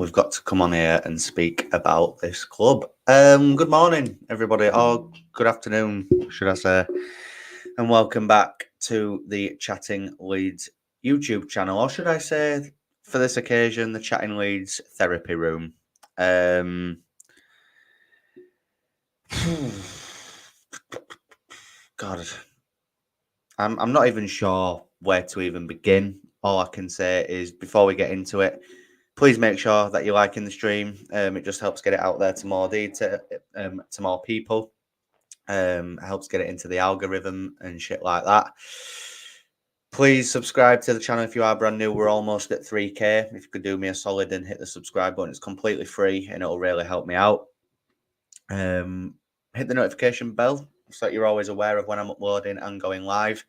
we've got to come on here and speak about this club. Good morning, everybody, or good afternoon, should I say, and welcome back to the Chatting Leeds YouTube channel, or should I say, for this occasion, the Chatting Leeds Therapy Room. God, I'm not even sure where to even begin. All I can say is, before we get into it, please make sure that you're liking the stream. It just helps get it out there to more detail, to more people. Helps get it into the algorithm and shit like that. Please subscribe to the channel if you are brand new. We're almost at 3K. If you could do me a solid and hit the subscribe button, it's completely free and it'll really help me out. Hit the notification bell so that you're always aware of when I'm uploading and going live.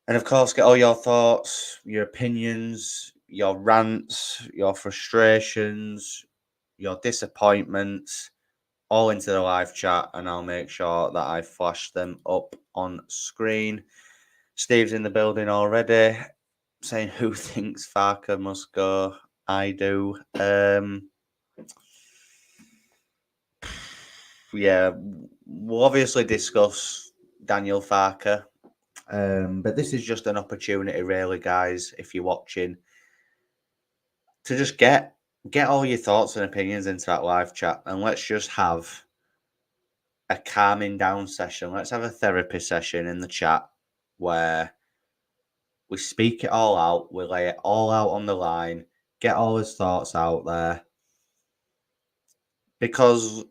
And of course, get all your thoughts, your opinions, your rants, your frustrations, your disappointments, all into the live chat, and I'll make sure that I flash them up on screen. Steve's in the building already, saying who thinks Farke must go. I do. Yeah, we'll obviously discuss Daniel Farke. But this is just an opportunity, really, guys, if you're watching, to just get all your thoughts and opinions into that live chat, and let's just have a calming down session. Let's have a therapy session in the chat where we speak it all out, we lay it all out on the line, get all his thoughts out there. Because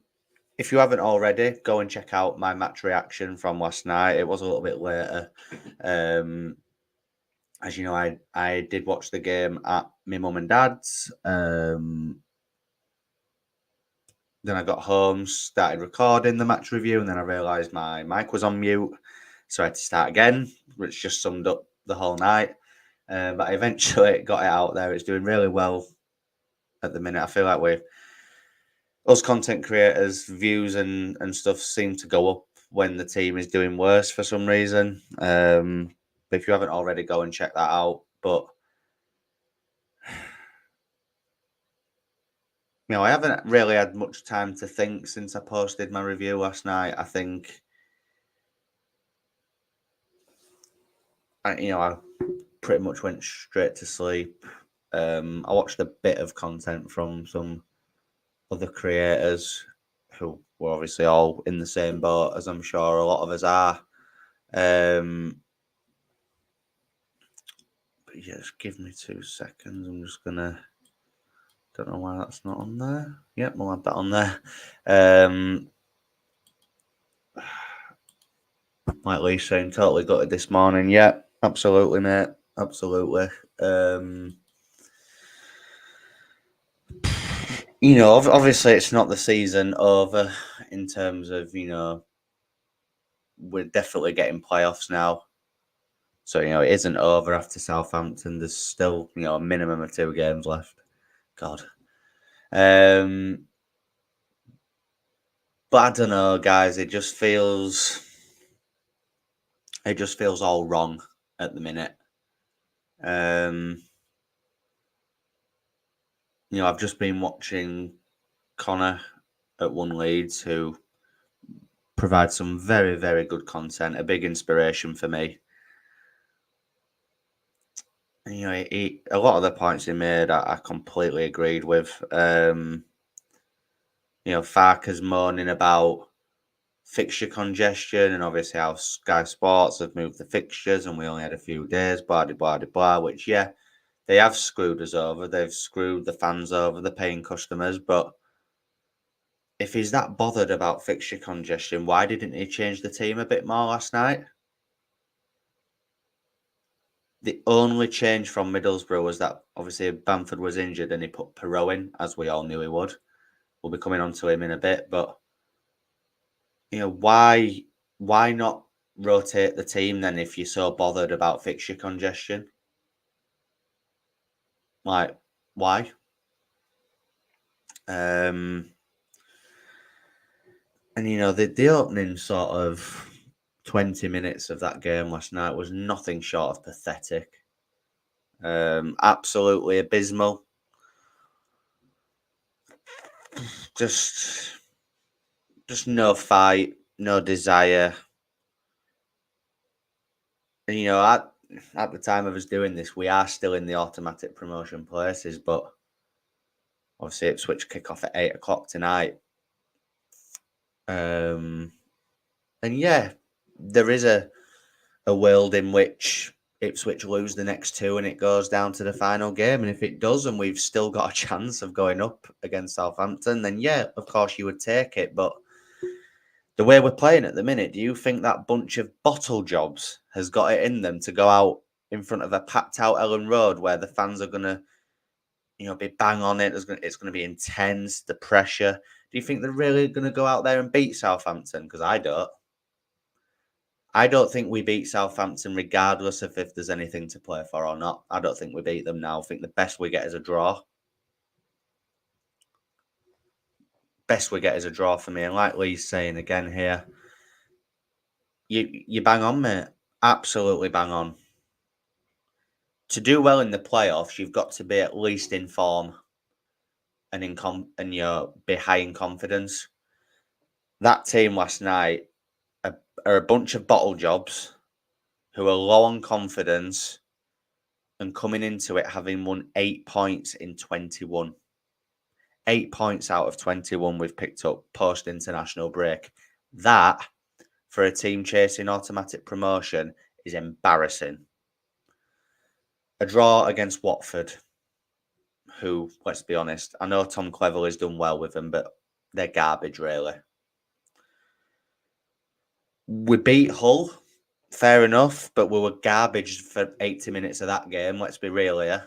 if you haven't already, go and check out my match reaction from last night. It was a little bit later. As you know, I did watch the game at my mum and dad's. Then I got home, started recording the match review, and then I realised my mic was on mute. So I had to start again, which just summed up the whole night. But I eventually got it out there. It's doing really well at the minute. I feel like us content creators, views and stuff seem to go up when the team is doing worse for some reason. But if you haven't already, go and check that out. But I haven't really had much time to think since I posted my review last night. I think, I pretty much went straight to sleep. I watched a bit of content from some other creators who were obviously all in the same boat as I'm sure a lot of us are. But yeah, just give me 2 seconds. I'm just gonna. Don't know why that's not on there. Yep, we'll have that on there. Like Lee saying, totally gutted this morning. Yeah, absolutely, mate. Absolutely. Obviously it's not the season over in terms of, we're definitely getting playoffs now. So, it isn't over after Southampton. There's still, a minimum of 2 games left. God. But I don't know, guys. It just feels all wrong at the minute. I've just been watching Connor at One Leeds, who provides some very, very good content, a big inspiration for me. And, a lot of the points he made, I completely agreed with. Farke's moaning about fixture congestion, and obviously how Sky Sports have moved the fixtures and we only had a few days, blah, blah, blah, blah, which, yeah, they have screwed us over. They've screwed the fans over, the paying customers. But if he's that bothered about fixture congestion, why didn't he change the team a bit more last night? The only change from Middlesbrough was that obviously Bamford was injured and he put Perot in, as we all knew he would. We'll be coming on to him in a bit, but why not rotate the team then if you're so bothered about fixture congestion? Like, why? And the opening sort of 20 minutes of that game last night was nothing short of pathetic. Absolutely abysmal. just no fight, no desire. And at the time of us doing this, we are still in the automatic promotion places, but obviously Ipswich kick off at 8 o'clock tonight. And yeah, there is a world in which Ipswich lose the next two and it goes down to the final game. And if it does, and we've still got a chance of going up against Southampton, then yeah, of course you would take it. But the way we're playing at the minute, do you think that bunch of bottle jobs has got it in them to go out in front of a packed out Ellen Road where the fans are going to, be bang on it? It's going to be intense, the pressure. Do you think they're really going to go out there and beat Southampton? Because I don't. I don't think we beat Southampton regardless of if there's anything to play for or not. I don't think we beat them now. I think the best we get is a draw. Best we get is a draw for me. And like Lee's saying again here, you bang on, mate. Absolutely bang on. To do well in the playoffs, you've got to be at least in form and be high in confidence. That team last night are a bunch of bottle jobs who are low on confidence and coming into it having won 8 points in 21. 8 points out of 21 we've picked up post-international break. That, for a team chasing automatic promotion, is embarrassing. A draw against Watford, who, let's be honest, I know Tom Cleverley's done well with them, but they're garbage, really. We beat Hull, fair enough, but we were garbage for 80 minutes of that game, let's be real here.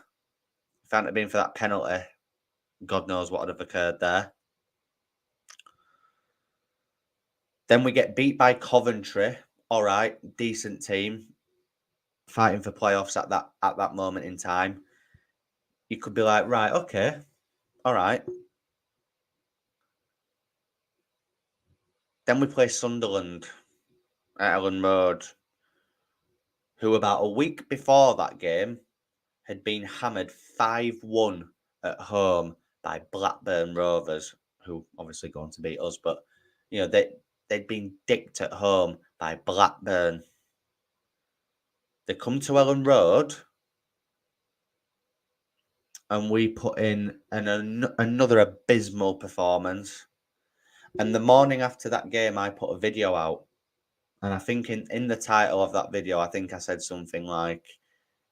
If it hadn't been for that penalty, God knows what would have occurred there. Then we get beat by Coventry. All right, decent team, fighting for playoffs at that moment in time. You could be like, right, okay, all right. Then we play Sunderland at Ellen Road, who about a week before that game had been hammered 5-1 at home by Blackburn Rovers, who obviously going to beat us, but they'd been dicked at home by Blackburn. They come to Ellen Road and we put in another abysmal performance. And the morning after that game, I put a video out. And I think in the title of that video, I think I said something like,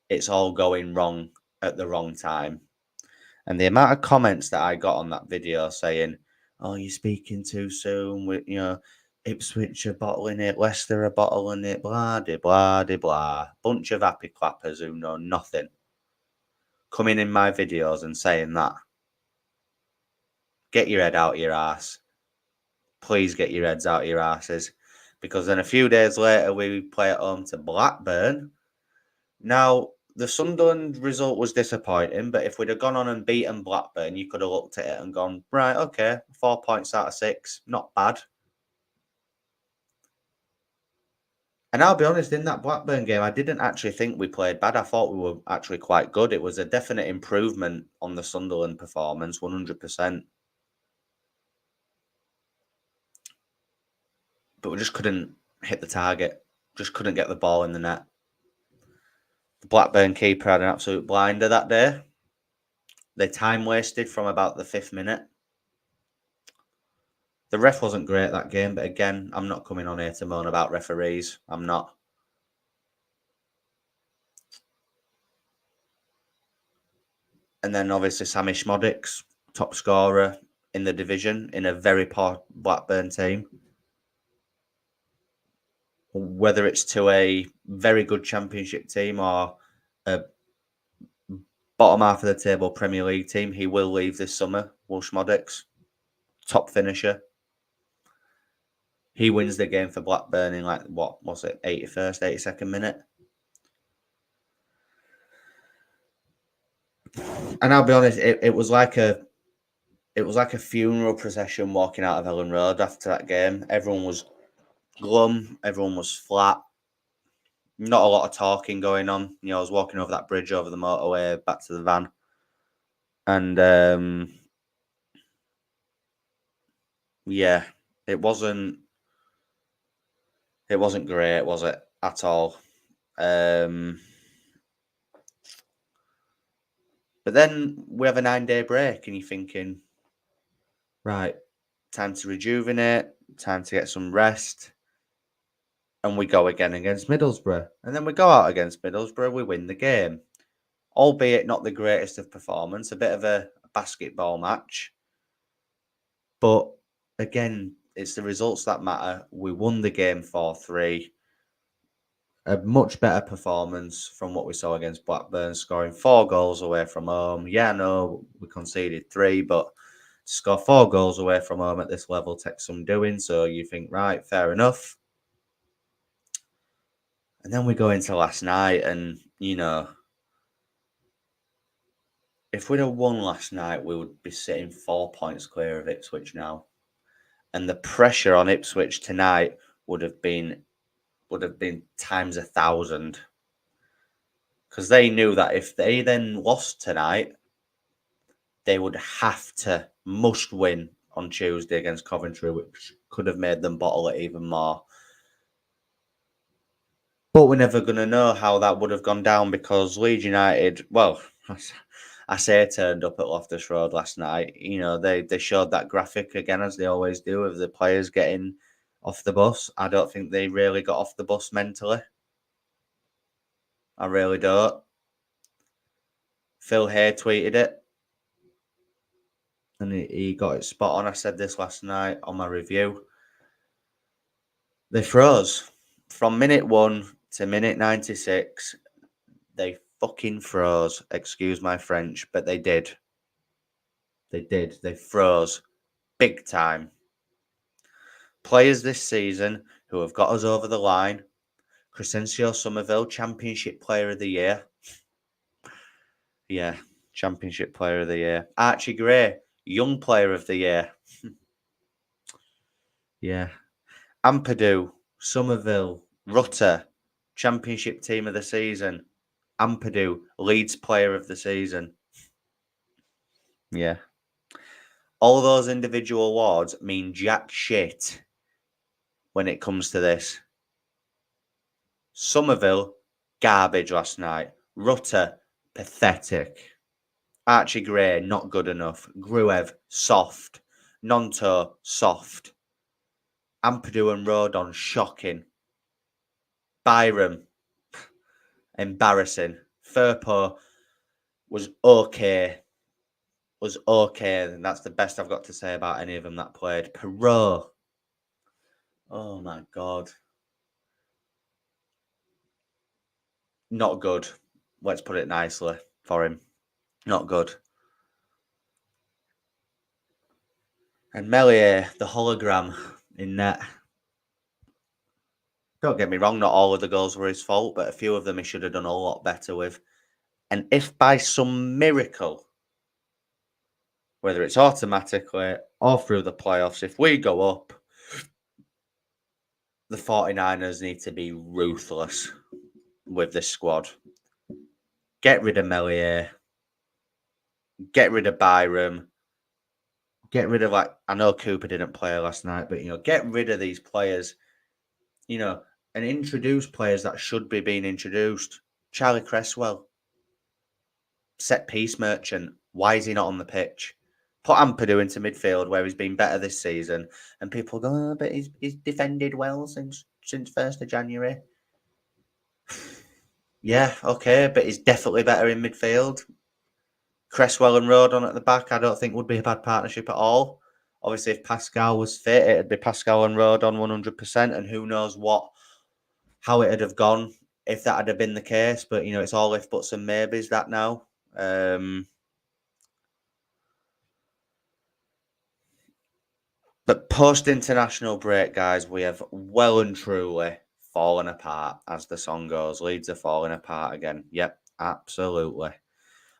it's all going wrong at the wrong time. And the amount of comments that I got on that video saying, oh, you're speaking too soon, with Ipswich are bottling it, Leicester are bottling it, blah, de, blah, de, blah. Bunch of happy clappers who know nothing. Coming in my videos and saying that. Get your head out of your ass. Please get your heads out of your asses. Because then a few days later, we play at home to Blackburn. Now, the Sunderland result was disappointing, but if we'd have gone on and beaten Blackburn, you could have looked at it and gone, right, okay, 4 points out of 6, not bad. And I'll be honest, in that Blackburn game, I didn't actually think we played bad. I thought we were actually quite good. It was a definite improvement on the Sunderland performance, 100%. But we just couldn't hit the target. Just couldn't get the ball in the net. The Blackburn keeper had an absolute blinder that day. They time wasted from about the 5th minute. The ref wasn't great that game, but again, I'm not coming on here to moan about referees. I'm not. And then obviously Sammy Schmodix, top scorer in the division in a very poor Blackburn team. Whether it's to a very good Championship team or a bottom half of the table Premier League team, he will leave this summer, Will Schmodix. Top finisher. He wins the game for Blackburn in 81st, 82nd minute. And I'll be honest, it was like a funeral procession walking out of Ellen Road after that game. Everyone was glum, everyone was flat. Not a lot of talking going on. I was walking over that bridge over the motorway back to the van. And Yeah, it wasn't great, was it, at all? But then we have a 9-day break, and you're thinking, right, time to rejuvenate, time to get some rest, and we go again against Middlesbrough. And then we go out against Middlesbrough, we win the game. Albeit not the greatest of performance, a bit of a basketball match. But again, it's the results that matter. We won the game 4-3. A much better performance from what we saw against Blackburn, scoring 4 goals away from home. Yeah, I know we conceded 3, but to score 4 goals away from home at this level takes some doing. So you think, right, fair enough. And then we go into last night, and, if we'd have won last night, we would be sitting 4 points clear of Ipswich now. And the pressure on Ipswich tonight would have been times 1,000. Because they knew that if they then lost tonight, they would have to must win on Tuesday against Coventry, which could have made them bottle it even more. But we're never going to know how that would have gone down, because Leeds United, well, I say turned up at Loftus Road last night. They showed that graphic again, as they always do, of the players getting off the bus. I don't think they really got off the bus mentally. I really don't. Phil Hay tweeted it, and he got it spot on. I said this last night on my review. They froze. From minute 1 to minute 96, they fucking froze. Excuse my French, but they did. They did. They froze. Big time. Players this season who have got us over the line: Crescencio Somerville, Championship Player of the Year. Yeah, Championship Player of the Year. Archie Gray, Young Player of the Year. Yeah. Ampadu, Somerville, Rutter, Championship Team of the Season. Ampadu, Leeds Player of the Season. Yeah. All those individual awards mean jack shit when it comes to this. Somerville, garbage last night. Rutter, pathetic. Archie Gray, not good enough. Gruev, soft. Nonto, soft. Ampadu and Rodon, shocking. Byram, embarrassing. Firpo was okay. And that's the best I've got to say about any of them that played. Perot, oh my God. Not good. Let's put it nicely for him. Not good. And Melier, the hologram in net. Don't get me wrong, not all of the goals were his fault, but a few of them he should have done a lot better with. And if by some miracle, whether it's automatically or through the playoffs, if we go up, the 49ers need to be ruthless with this squad. Get rid of Melier. Get rid of Byram. Get rid of, I know Cooper didn't play last night, but, get rid of these players, and introduce players that should be being introduced. Charlie Cresswell, set piece merchant. Why is he not on the pitch? Put Ampadu into midfield, where he's been better this season, and people go, oh, but he's defended well since 1st of January. Yeah, okay, but he's definitely better in midfield. Cresswell and Rodon at the back, I don't think would be a bad partnership at all. Obviously, if Pascal was fit, it'd be Pascal and Rodon 100%, and who knows how it'd have gone if that had been the case. But, it's all if, buts and maybes that now. But post-international break, guys, we have well and truly fallen apart, as the song goes. Leeds are falling apart again. Yep, absolutely.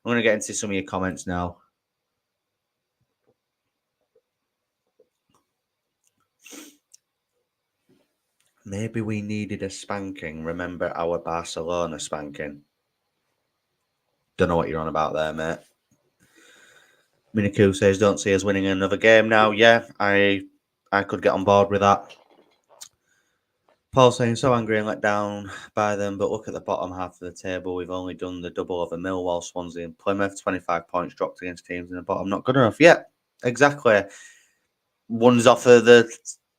I'm going to get into some of your comments now. Maybe we needed a spanking. Remember our Barcelona spanking? Don't know what you're on about there, mate. Minaku says, don't see us winning another game now. Yeah, I I could get on board with that. Paul saying, so angry and let down by them, but look at the bottom half of the table. We've only done the double over Millwall, Swansea and Plymouth. 25 points dropped against teams in the bottom. Not good enough. Yeah, exactly. One's off of the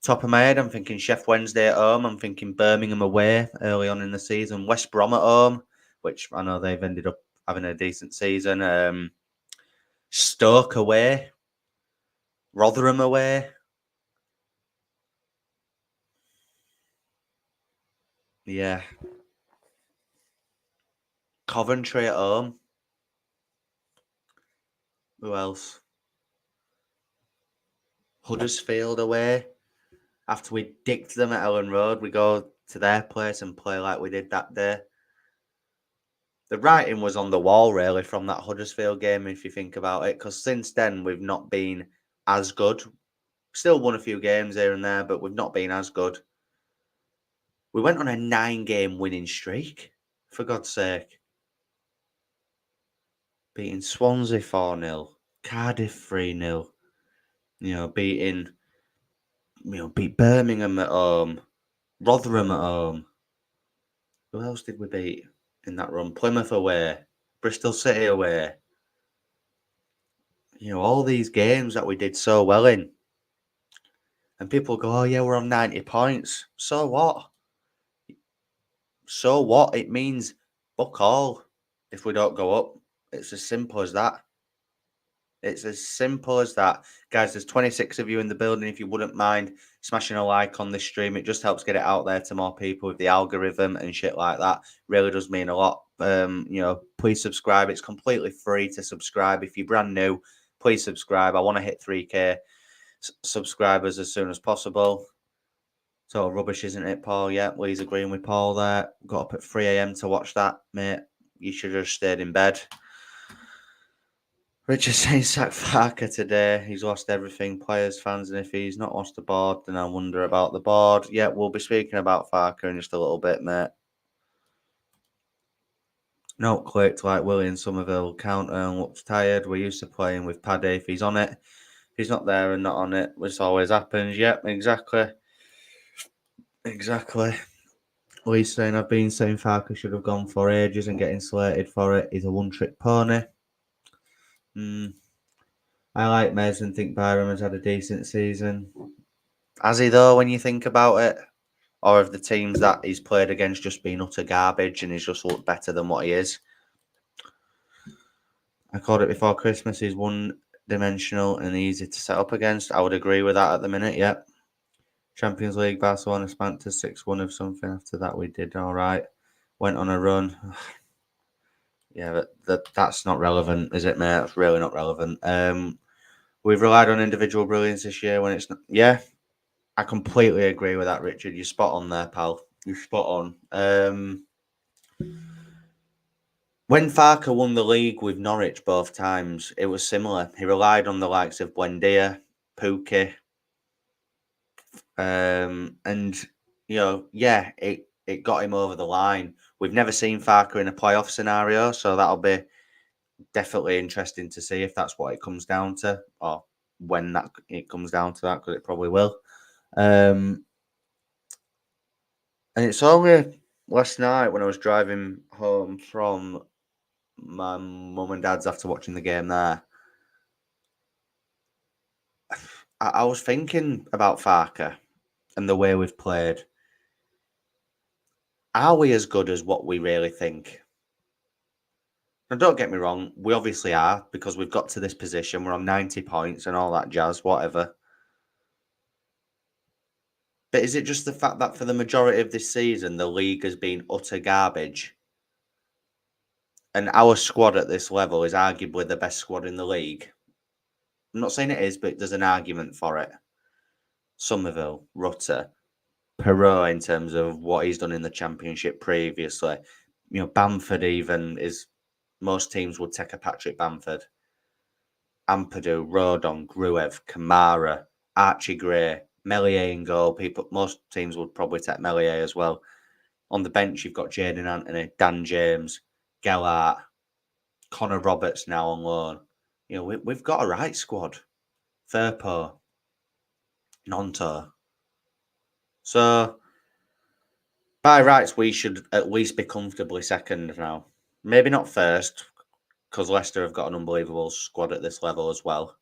top of my head. I'm thinking Sheff Wednesday at home. I'm thinking Birmingham away early on in the season. West Brom at home, which I know they've ended up having a decent season. Stoke away. Rotherham away. Yeah. Coventry at home. Who else? Huddersfield away. After we dicked them at Ellen Road, we go to their place and play like we did that day. The writing was on the wall, really, from that Huddersfield game, if you think about it, because since then we've not been as good. Still won a few games here and there, but we've not been as good. We went on a 9-game winning streak, for God's sake. Beating Swansea 4-0, Cardiff 3-0, beat Birmingham at home, Rotherham at home. Who else did we beat in that run? Plymouth away, Bristol City away. All these games that we did so well in. And people go, oh yeah, we're on 90 points. So what? So what? It means fuck all if we don't go up. It's as simple as that. It's as simple as that. Guys, there's 26 of you in the building. If you wouldn't mind smashing a like on this stream, it just helps get it out there to more people with the algorithm and shit like that. Really does mean a lot. Please subscribe. It's completely free to subscribe. If you're brand new, please subscribe. I want to hit 3K subscribers as soon as possible. So rubbish, isn't it, Paul? Yeah, Lee's agreeing with Paul there. Got up at 3 a.m. to watch that, mate. You should have stayed in bed. Richard saying sack Farke today. He's lost everything, players, fans, and if he's not lost the board, then I wonder about the board. Yeah, we'll be speaking about Farke in just a little bit, mate. Note clicked like William Somerville. Counter and looks tired. We're used to playing with Paddy if he's on it. If he's not there and not on it, which always happens. Yep, exactly. Exactly. Lee's saying, I've been saying Farke should have gone for ages and getting slated for it. He's a one-trick pony. I like Mez and think Byram has had a decent season. Has he, though, when you think about it? Or have the teams that he's played against just been utter garbage and he's just looked better than what he is? I called it before Christmas. He's one-dimensional and easy to set up against. I would agree with that at the minute, yep. Champions League, Barcelona spanked us 6-1 of something. After that, we did all right. Went on a run. Yeah, but that's not relevant, is it, mate? That's really not relevant. We've relied on individual brilliance this year when it's not. Yeah, I completely agree with that, Richard. You're spot on there, pal. You're spot on. When Farke won the league with Norwich both times, it was similar. He relied on the likes of Buendia, Pukki, and it got him over the line. We've never seen Farke in a playoff scenario, so that'll be definitely interesting to see if that's what it comes down to, or when it comes down to that, because it probably will. And it's only last night when I was driving home from my mum and dad's after watching the game there, I was thinking about Farke and the way we've played. Are we as good as what we really think? Now, don't get me wrong, we obviously are, because we've got to this position. We're on 90 points and all that jazz, whatever. But is it just the fact that for the majority of this season, the league has been utter garbage? And our squad at this level is arguably the best squad in the league. I'm not saying it is, but there's an argument for it. Somerville, Rutter, Perot in terms of what he's done in the Championship previously. Bamford even is... Most teams would take a Patrick Bamford. Ampadu, Rodon, Gruev, Kamara, Archie Gray, Meslier in goal. Most teams would probably take Meslier as well. On the bench, you've got Jadon Anthony, Dan James, Gellart, Connor Roberts now on loan. We've got a right squad. Firpo. Nonto. So, by rights, we should at least be comfortably second now. Maybe not first, because Leicester have got an unbelievable squad at this level as well.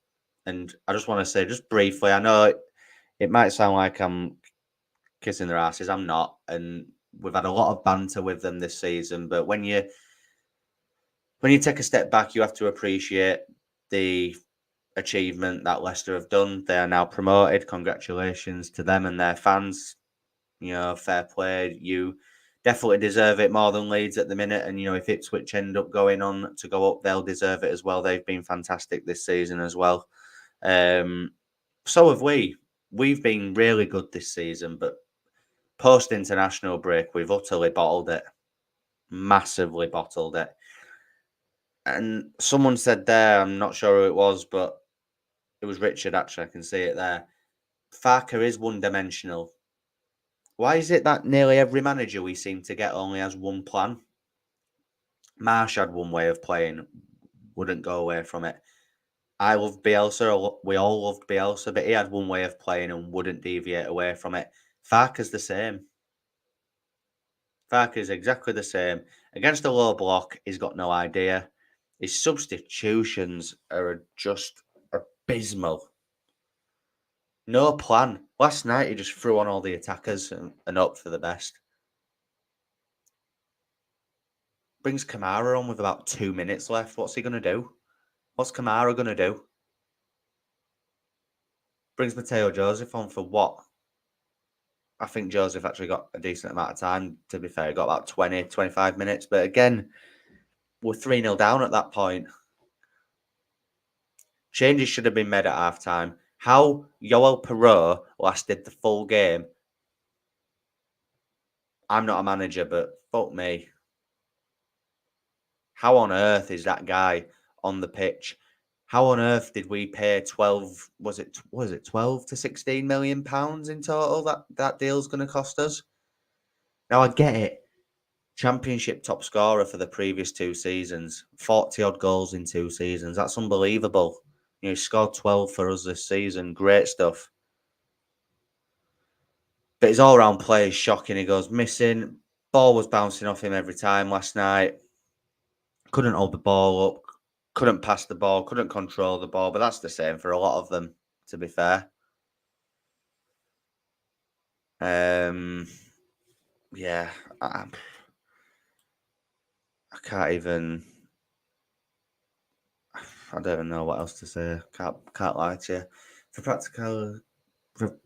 And I just want to say, just briefly, I know it might sound like I'm kissing their asses. I'm not. And we've had a lot of banter with them this season. But when you take a step back, you have to appreciate the achievement that Leicester have done. They are now promoted. Congratulations to them and their fans. Fair play. You definitely deserve it more than Leeds at the minute. And, if Ipswich end up going on to go up, they'll deserve it as well. They've been fantastic this season as well. So have we. We've been really good this season, but post-international break, we've utterly bottled it. Massively bottled it. And someone said there, I'm not sure who it was, but it was Richard, actually. I can see it there. Farke is one-dimensional. Why is it that nearly every manager we seem to get only has one plan? Marsh had one way of playing, wouldn't go away from it. I loved Bielsa. We all loved Bielsa, but he had one way of playing and wouldn't deviate away from it. Farke's the same. Farke is exactly the same. Against a low block, he's got no idea. His substitutions are just abysmal. No plan. Last night, he just threw on all the attackers and hoped for the best. Brings Kamara on with about 2 minutes left. What's he going to do? What's Kamara going to do? Brings Mateo Joseph on for what? I think Joseph actually got a decent amount of time, to be fair. He got about 20, 25 minutes. But again, we're 3-0 down at that point. Changes should have been made at half-time. How Yoel Perot lasted the full game, I'm not a manager, but fuck me. How on earth is that guy on the pitch? How on earth did we pay 12, was it 12 to 16 million pounds in total that deal's going to cost us? Now, I get it. Championship top scorer for the previous 2 seasons, 40 odd goals in 2 seasons. That's unbelievable. He scored 12 for us this season. Great stuff. But his all-round play is shocking. He goes missing. Ball was bouncing off him every time last night. Couldn't hold the ball up. Couldn't pass the ball. Couldn't control the ball. But that's the same for a lot of them, to be fair. Yeah. I can't even... I don't even know what else to say. Can't lie to you. For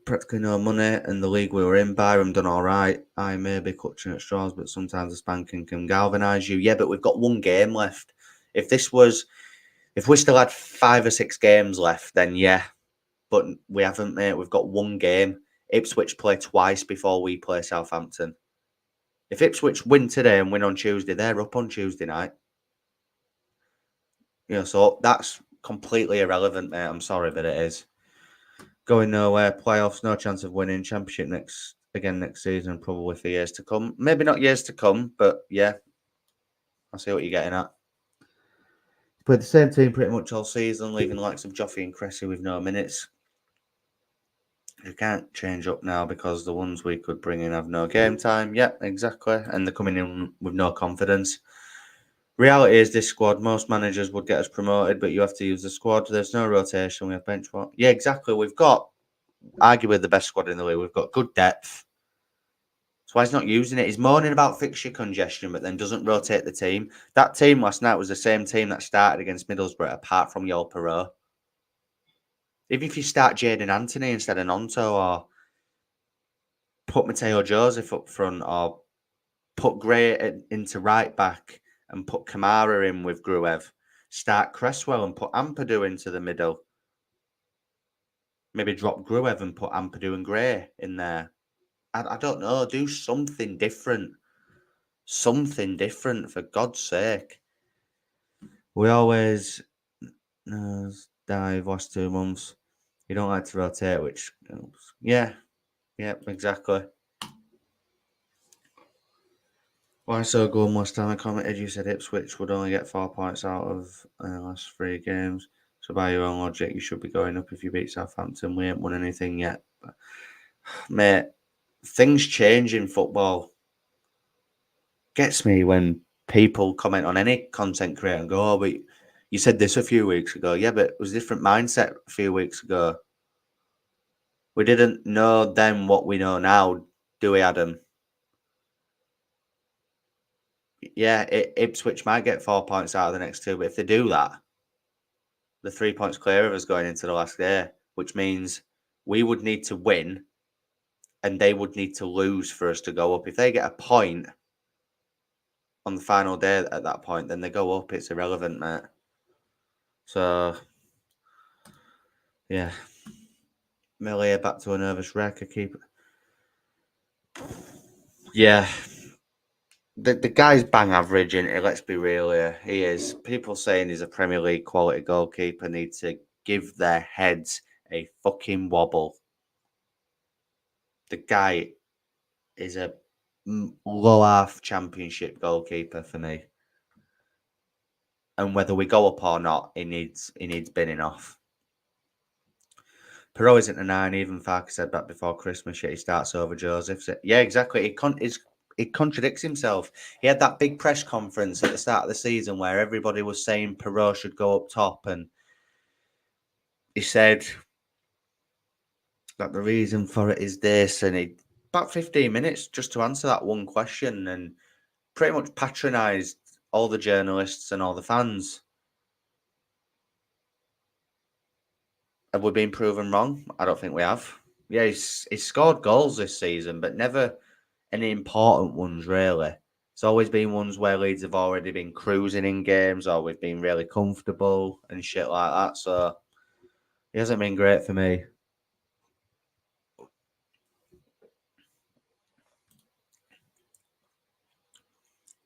practically no money and the league we were in, Byram done all right. I may be clutching at straws, but sometimes a spanking can galvanise you. Yeah, but we've got 1 game left. If we still had 5 or 6 games left, then yeah. But we haven't, mate. We've got 1 game. Ipswich play twice before we play Southampton. If Ipswich win today and win on Tuesday, they're up on Tuesday night. So that's completely irrelevant, mate. I'm sorry, but it is. Going nowhere, playoffs, no chance of winning. Championship next season, probably for years to come. Maybe not years to come, but yeah. I see what you're getting at. Played the same team pretty much all season, leaving the likes of Joffrey and Cressy with no minutes. You can't change up now because the ones we could bring in have no game time. Yep, exactly. And they're coming in with no confidence. Reality is this squad, most managers would get us promoted, but you have to use the squad. There's no rotation. We have benchmark. Yeah, exactly. We've got arguably the best squad in the league. We've got good depth. That's why he's not using it. He's moaning about fixture congestion, but then doesn't rotate the team. That team last night was the same team that started against Middlesbrough, apart from Yoel Perot. Even if you start Jadon Anthony instead of Nonto, or put Mateo Joseph up front, or put Gray into right back and put Kamara in with Gruev, start Cresswell and put Ampadu into the middle. Maybe drop Gruev and put Ampadu and Gray in there. I don't know. Do something different. Something different, for God's sake. We always dive last 2 months. You don't like to rotate, which... Yeah, exactly. Why so good last time I commented? You said Ipswich would only get 4 points out of the last 3 games. So by your own logic, you should be going up if you beat Southampton. We ain't won anything yet. But, mate, things change in football. Gets me when people comment on any content creator and go, oh, but you said this a few weeks ago. Yeah, but it was a different mindset a few weeks ago. We didn't know then what we know now, do we, Adam? Yeah, Ipswich might get 4 points out of the next two, but if they do that, the 3 points clear of us going into the last day, which means we would need to win and they would need to lose for us to go up. If they get a point on the final day at that point, then they go up. It's irrelevant, mate. So, yeah. Melee back to a nervous wreck. I keep. Yeah. The guy's bang average, isn't it? Let's be real here. He is. People saying he's a Premier League quality goalkeeper need to give their heads a fucking wobble. The guy is a low half championship goalkeeper for me. And whether we go up or not, he needs binning off. Perot isn't a 9, even Farke said that before Christmas, yet he starts over Joseph. So, yeah, exactly. It contradicts himself. He had that big press conference at the start of the season where everybody was saying Perot should go up top, and he said that the reason for it is this, and he about 15 minutes just to answer that one question and pretty much patronised all the journalists and all the fans. Have we been proven wrong? I don't think we have. Yeah, he's scored goals this season, but never any important ones, really. It's always been ones where Leeds have already been cruising in games or we've been really comfortable and shit like that. So he hasn't been great for me.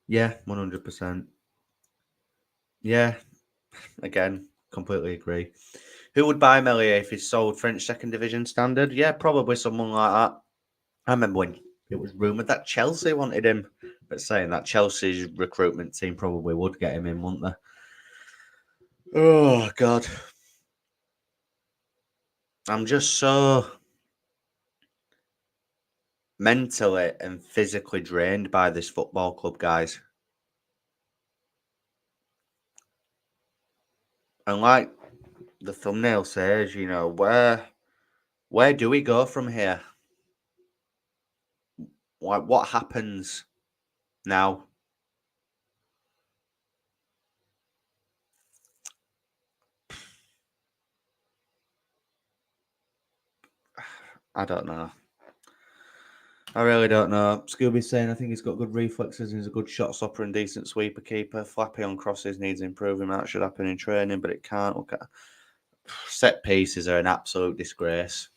Yeah, 100%. Yeah, again, completely agree. Who would buy Meslier if he's sold French second division standard? Yeah, probably someone like that. I remember when it was rumoured that Chelsea wanted him, but saying that Chelsea's recruitment team probably would get him in, wouldn't they? Oh, God. I'm just so mentally and physically drained by this football club, guys. And like the thumbnail says, you know, where do we go from here? Like, what happens now? I don't know. I really don't know. Scooby's saying I think he's got good reflexes and he's a good shot stopper and decent sweeper keeper. Flappy on crosses needs improving. That should happen in training, but it can't. Okay. Set pieces are an absolute disgrace.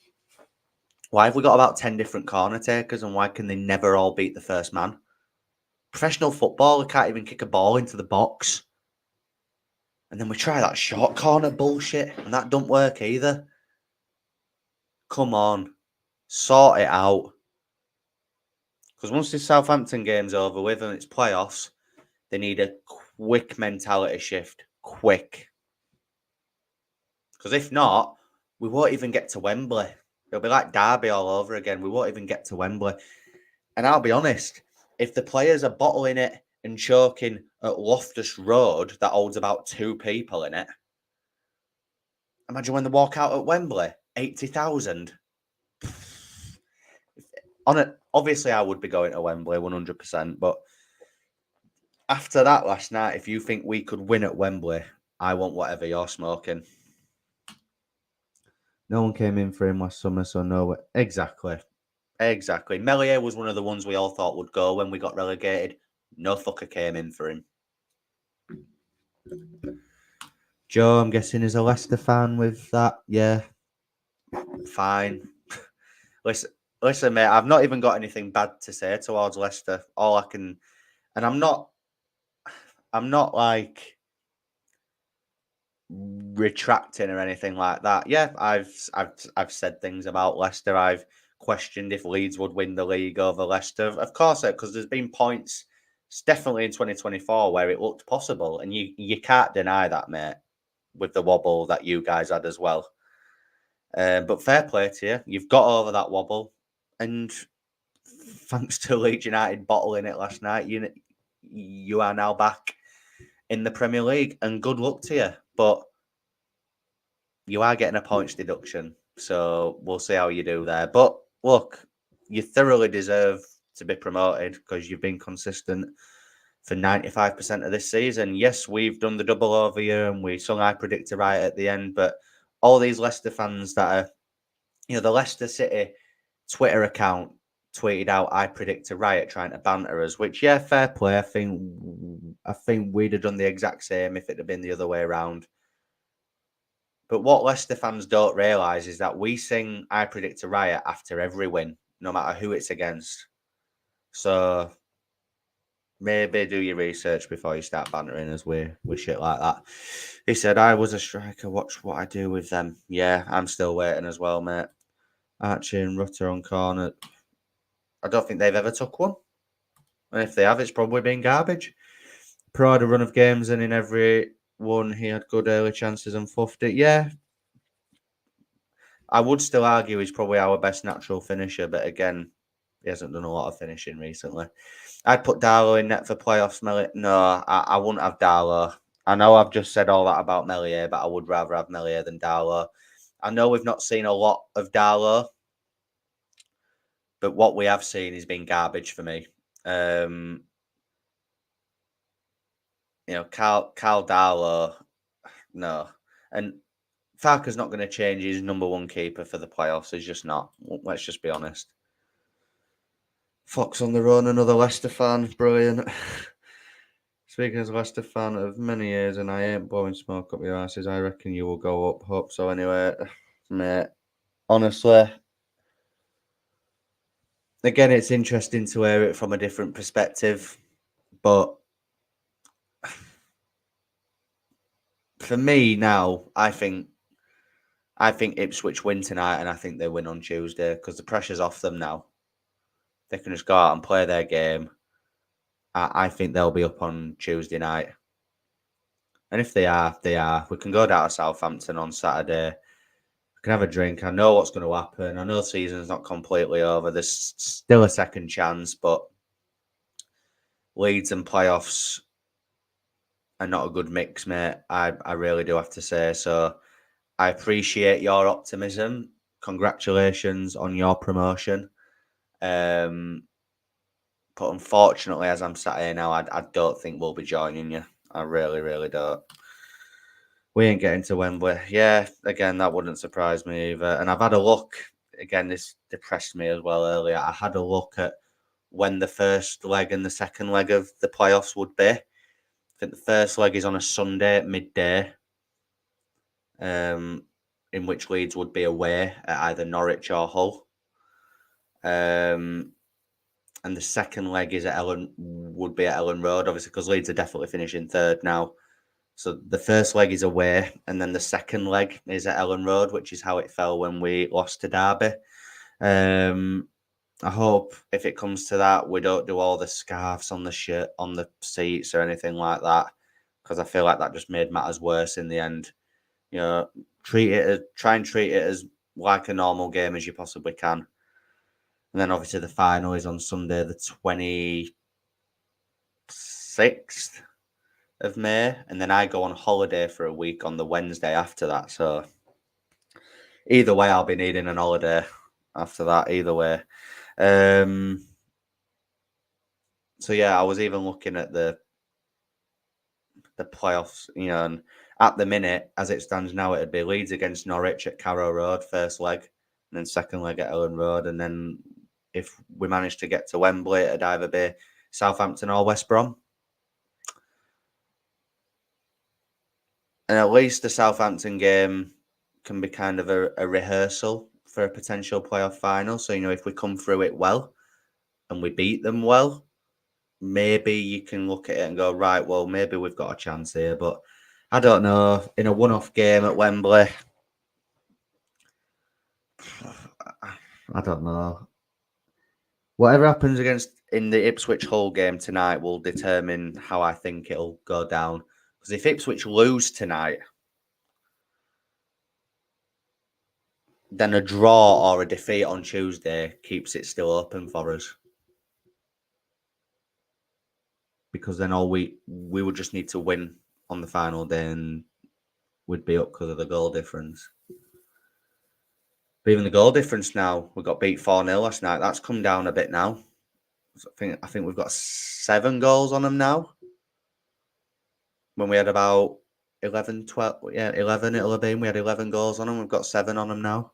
Why have we got about 10 different corner takers and why can they never all beat the first man? Professional footballer can't even kick a ball into the box. And then we try that short corner bullshit and that don't work either. Come on. Sort it out. Because once this Southampton game's over with and it's playoffs, they need a quick mentality shift. Quick. Because if not, we won't even get to Wembley. It'll be like Derby all over again. We won't even get to Wembley. And I'll be honest, if the players are bottling it and choking at Loftus Road that holds about 2 people in it, imagine when they walk out at Wembley, 80,000. Obviously, I would be going to Wembley 100%, but after that last night, if you think we could win at Wembley, I want whatever you're smoking. No one came in for him last summer, so no. Exactly. Meslier was one of the ones we all thought would go when we got relegated. No fucker came in for him. Joe, I'm guessing, is a Leicester fan with that. Yeah. Fine. Listen, mate, I've not even got anything bad to say towards Leicester. All I can, and I'm not like retracting or anything like that. Yeah, I've said things about Leicester. I've questioned if Leeds would win the league over Leicester. Of course, because there's been points, definitely in 2024, where it looked possible, and you can't deny that, mate. with the wobble that you guys had as well. But fair play to you. You've got over that wobble, and thanks to Leeds United bottling it last night, you are now back in the Premier League, and good luck to you. But you are getting a points deduction, so we'll see how you do there. But look, you thoroughly deserve to be promoted because you've been consistent for 95% of this season. Yes, we've done the double over you, and we sung I Predicted Right at the end, but all these Leicester fans that are, the Leicester City Twitter account tweeted out I Predict a Riot trying to banter us, which, yeah, fair play. I think we'd have done the exact same if it had been the other way around. But what Leicester fans don't realise is that we sing I Predict a Riot after every win, no matter who it's against. So maybe do your research before you start bantering us with shit like that. He said, I was a striker, watch what I do with them. Yeah, I'm still waiting as well, mate. Archie and Rutter on corner. I don't think they've ever took one. And if they have, it's probably been garbage. Pro had a run of games, and in every one, he had good early chances and fluffed it. Yeah. I would still argue he's probably our best natural finisher, but again, he hasn't done a lot of finishing recently. I'd put Darlow in net for playoffs, No, I wouldn't have Darlow. I know I've just said all that about Meslier, but I would rather have Meslier than Darlow. I know we've not seen a lot of Darlow, but what we have seen has been garbage for me. Carl Darlow, no. And Farke's not going to change his number one keeper for the playoffs. He's just not. Let's just be honest. Fox on the run, another Leicester fan. Brilliant. Speaking as a Leicester fan of many years, and I ain't blowing smoke up your asses, I reckon you will go up. Hope so anyway. Mate, honestly, again, it's interesting to hear it from a different perspective, but for me now, I think Ipswich win tonight, and I think they win on Tuesday because the pressure's off them now. They can just go out and play their game. I think they'll be up on Tuesday night. And if they are, they are. We can go down to Southampton on Saturday. We can have a drink. I know what's going to happen. I know the season's not completely over. There's still a second chance, but Leeds and playoffs are not a good mix, mate. I really do have to say. So I appreciate your optimism. Congratulations on your promotion. But unfortunately, as I'm sat here now, I don't think we'll be joining you. I really, really don't. We ain't getting to Wembley. Yeah, again, that wouldn't surprise me either. And I've had a look. Again, this depressed me as well earlier. I had a look at when the first leg and the second leg of the playoffs would be. I think the first leg is on a Sunday at midday, in which Leeds would be away at either Norwich or Hull. And the second leg would be at Ellen Road, obviously, because Leeds are definitely finishing third now. So the first leg is away, and then the second leg is at Ellen Road, which is how it fell when we lost to Derby. I hope if it comes to that, we don't do all the scarves on the shirt, on the seats or anything like that, because I feel like that just made matters worse in the end. Try and treat it as like a normal game as you possibly can. And then obviously the final is on Sunday, the 26th of May. And then I go on holiday for a week on the Wednesday after that. So either way, I'll be needing an holiday after that, either way. So yeah, I was even looking at the playoffs, and at the minute, as it stands now, it'd be Leeds against Norwich at Carrow Road, first leg, and then second leg at Ellen Road, and then if we manage to get to Wembley, it'd either be Southampton or West Brom. And at least the Southampton game can be kind of a rehearsal for a potential playoff final. So, if we come through it well and we beat them well, maybe you can look at it and go, right, well, maybe we've got a chance here. But I don't know. In a one-off game at Wembley, I don't know. Whatever happens in the Ipswich Hull game tonight will determine how I think it'll go down. Because if Ipswich lose tonight, then a draw or a defeat on Tuesday keeps it still open for us. Because then we would just need to win on the final day and we'd be up because of the goal difference. But even the goal difference now, we got beat 4-0 last night. That's come down a bit now. I think we've got 7 goals on them now. When we had about 11, 12, 11 it'll have been. We had 11 goals on them. We've got 7 on them now.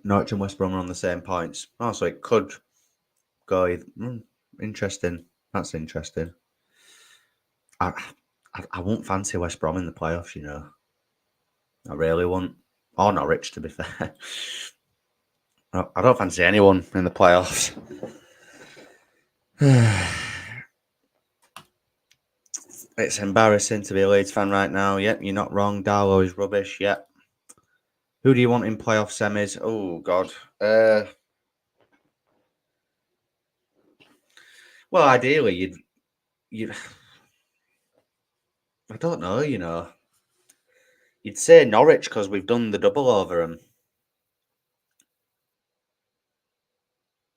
Norwich and West Brom are on the same points. Oh, so it could go either. Interesting. That's interesting. I won't fancy West Brom in the playoffs, you know. I really won't. Or Norwich, to be fair. I don't fancy anyone in the playoffs. It's embarrassing to be a Leeds fan right now. Yep, you're not wrong. Darlow is rubbish. Yep. Who do you want in playoff semis? Oh, God. Well, ideally, you'd I don't know, you know. You'd say Norwich because we've done the double over them.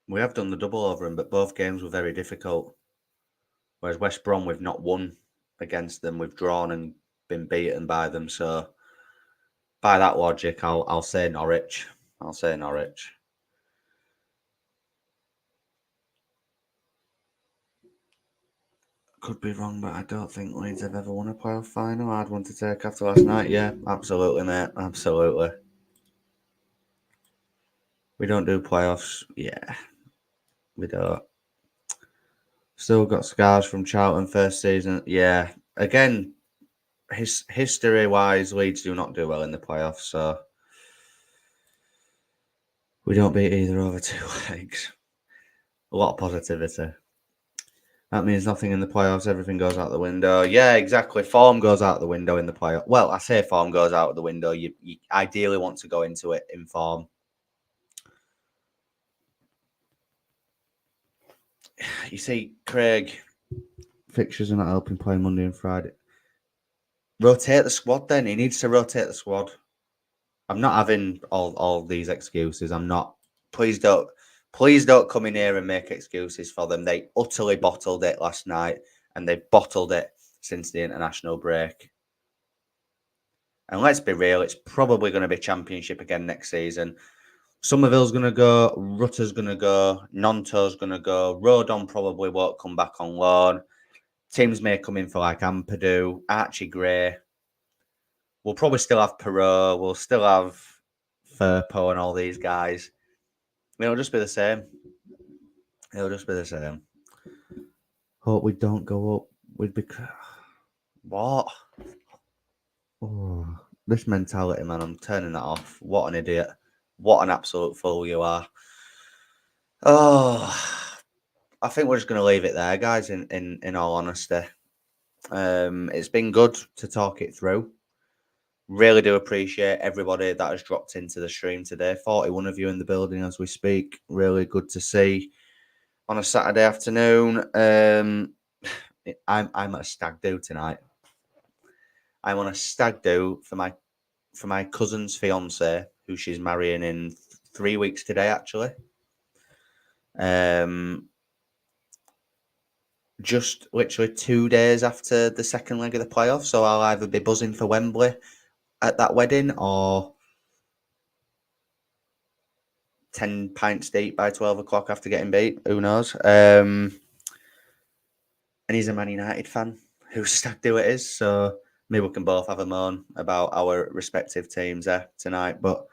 We have done the double over them, but both games were very difficult. Whereas West Brom, we've not won against them. We've drawn and been beaten by them. So by that logic, I'll say Norwich. I'll say Norwich. Could be wrong, but I don't think Leeds have ever won a playoff final. I'd want to take after last night. Yeah, absolutely, mate. Absolutely. We don't do playoffs. Yeah, we don't. Still got scars from Charlton first season. Yeah, again, history-wise, Leeds do not do well in the playoffs, so we don't beat either over 2 legs. A lot of positivity. That means nothing in the playoffs. Everything goes out the window. Yeah, exactly. Form goes out the window in the playoff. Well, I say form goes out the window. You ideally want to go into it in form. You see, Craig, fixtures are not helping playing Monday and Friday. Rotate the squad then. He needs to rotate the squad. I'm not having all these excuses. I'm not. Please don't come in here and make excuses for them. They utterly bottled it last night and they bottled it since the international break. And let's be real, it's probably going to be Championship again next season. Somerville's going to go, Rutter's going to go, Nonto's going to go, Rodon probably won't come back on loan. Teams may come in for like Ampadu, Archie Gray. We'll probably still have Perot. We'll still have Furpo and all these guys. It'll just be the same. It'll just be the same. Hope we don't go up. We'd be... What? Oh, this mentality, man. I'm turning that off. What an idiot. What an absolute fool you are. Oh, I think we're just going to leave it there, guys, in all honesty. It's been good to talk it through. Really do appreciate everybody that has dropped into the stream today. 41 of you in the building as we speak. Really good to see on a Saturday afternoon. I'm at a stag do tonight. I'm on a stag do for my cousin's fiance, who she's marrying in 3 weeks today, actually. Just literally 2 days after the second leg of the playoffs. So I'll either be buzzing for Wembley at that wedding or 10 pints deep by 12 o'clock after getting beat. Who knows? And he's a Man United fan whose stag do it is. So maybe we can both have a moan about our respective teams there tonight. But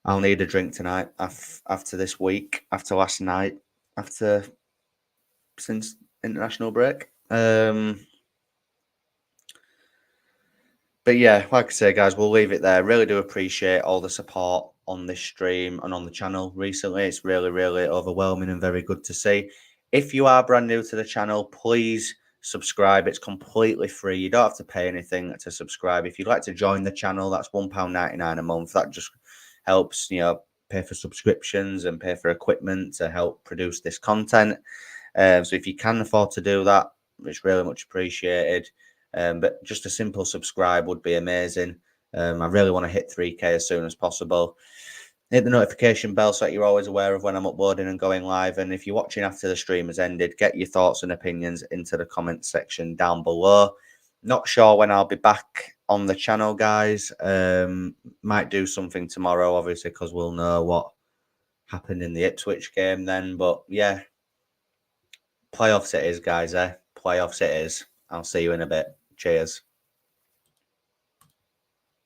I'll need a drink tonight after this week, after last night, since international break. But yeah, like I say, guys, we'll leave it there. Really do appreciate all the support on this stream and on the channel recently. It's really, really overwhelming and very good to see. If you are brand new to the channel, please subscribe. It's completely free. You don't have to pay anything to subscribe. If you'd like to join the channel, that's £1.99 a month. That just helps, pay for subscriptions and pay for equipment to help produce this content. So if you can afford to do that, it's really much appreciated. But just a simple subscribe would be amazing. I really want to hit 3K as soon as possible. Hit the notification bell so that you're always aware of when I'm uploading and going live. And if you're watching after the stream has ended, get your thoughts and opinions into the comments section down below. Not sure when I'll be back on the channel, guys. Might do something tomorrow, obviously, because we'll know what happened in the Ipswich game then. But yeah, playoffs it is, guys. Playoffs it is. I'll see you in a bit. Cheers.